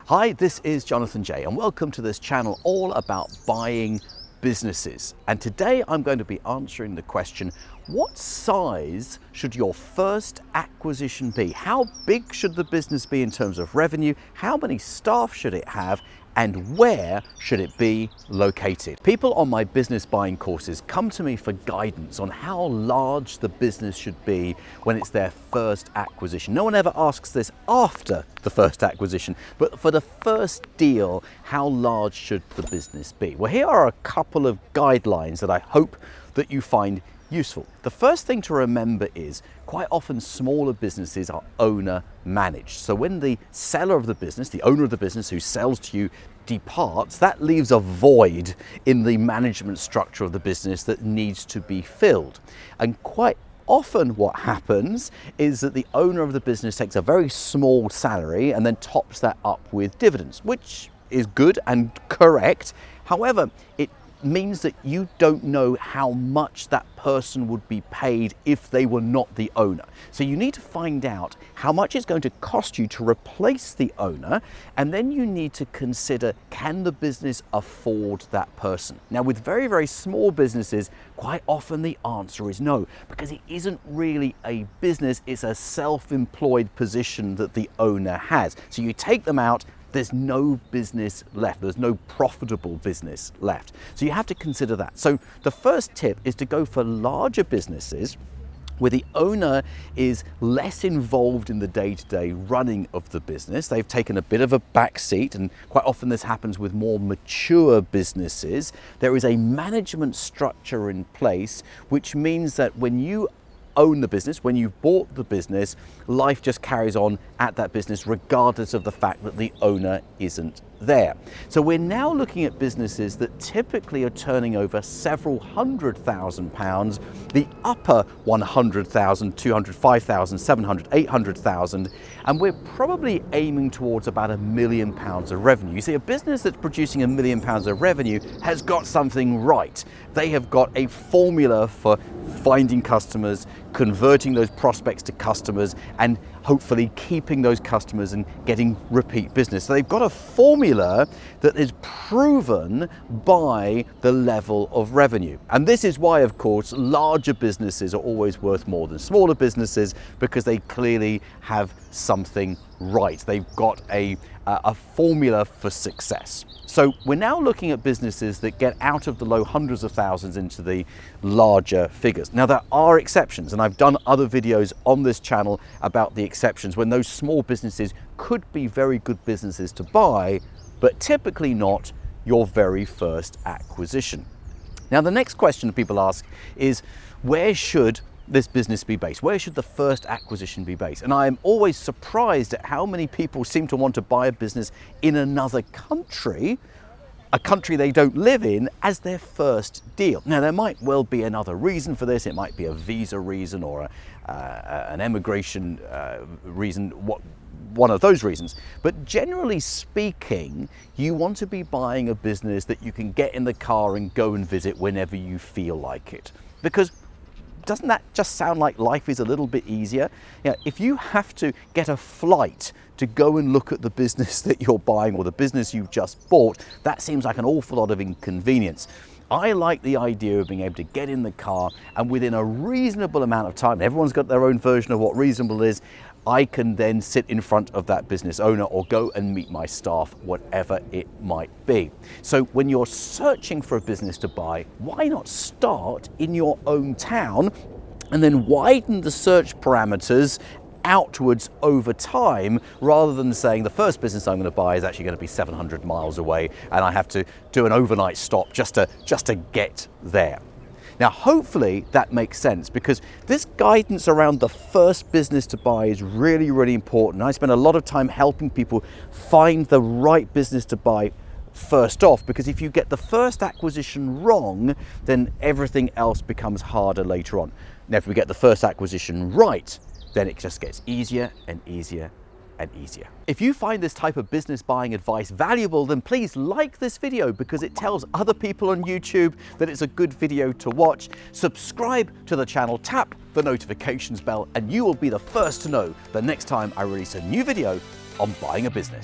Hi, this is Jonathan J, and welcome to this channel all about buying businesses. And today I'm going to be answering the question, what size should your first acquisition be? How big should the business be in terms of revenue? How many staff should it have? And where should it be located? People on my business buying courses come to me for guidance on how large the business should be when it's their first acquisition. No one ever asks this after the first acquisition, but for the first deal, how large should the business be? Well, here are a couple of guidelines that I hope that you find useful. The first thing to remember is quite often smaller businesses are owner managed. So when the seller of the business, the owner of the business who sells to you, departs, that leaves a void in the management structure of the business that needs to be filled. And quite often what happens is that the owner of the business takes a very small salary and then tops that up with dividends, which is good and correct. However, it means that you don't know how much that person would be paid if they were not the owner. So you need to find out how much it's going to cost you to replace the owner, and then you need to consider, can the business afford that person? Now, with very, very small businesses, quite often the answer is no, because it isn't really a business, it's a self-employed position that the owner has. So you take them out, there's no business left. There's no profitable business left. So you have to consider that. So the first tip is to go for larger businesses where the owner is less involved in the day-to-day running of the business. They've taken a bit of a back seat, and quite often this happens with more mature businesses. There is a management structure in place, which means that when you own the business, when you've bought the business, life just carries on at that business regardless of the fact that the owner isn't there. So we're now looking at businesses that typically are turning over several £100,000, the upper 100,000, 200, 5,000, 700, 800,000, and we're probably aiming towards about £1 million of revenue. You see, a business that's producing £1 million of revenue has got something right. They have got a formula for finding customers, converting those prospects to customers, and hopefully keeping those customers and getting repeat business. So they've got a formula that is proven by the level of revenue. And this is why, of course, larger businesses are always worth more than smaller businesses, because they clearly have something right. They've got a formula for success. So we're now looking at businesses that get out of the low hundreds of thousands into the larger figures. Now, there are exceptions, and I've done other videos on this channel about the exceptions when those small businesses could be very good businesses to buy, but typically not your very first acquisition. Now, the next question people ask is, where should this business be based? Where should the first acquisition be based? And I am always surprised at how many people seem to want to buy a business in another country, a country they don't live in, as their first deal. Now, there might well be another reason for this. It might be a visa reason or an immigration reason, one of those reasons. But generally speaking, you want to be buying a business that you can get in the car and go and visit whenever you feel like it. Because doesn't that just sound like life is a little bit easier? You know, if you have to get a flight to go and look at the business that you're buying or the business you've just bought, that seems like an awful lot of inconvenience. I like the idea of being able to get in the car and within a reasonable amount of time, everyone's got their own version of what reasonable is, I can then sit in front of that business owner or go and meet my staff, whatever it might be. So when you're searching for a business to buy, why not start in your own town and then widen the search parameters outwards over time, rather than saying the first business I'm going to buy is actually going to be 700 miles away and I have to do an overnight stop just to get there. Now, hopefully that makes sense, because this guidance around the first business to buy is really, really important. I spend a lot of time helping people find the right business to buy first off, because if you get the first acquisition wrong, then everything else becomes harder later on. Now, if we get the first acquisition right, then it just gets easier and easier and easier. If you find this type of business buying advice valuable, then please like this video, because it tells other people on YouTube that it's a good video to watch. Subscribe to the channel, tap the notifications bell, and you will be the first to know the next time I release a new video on buying a business.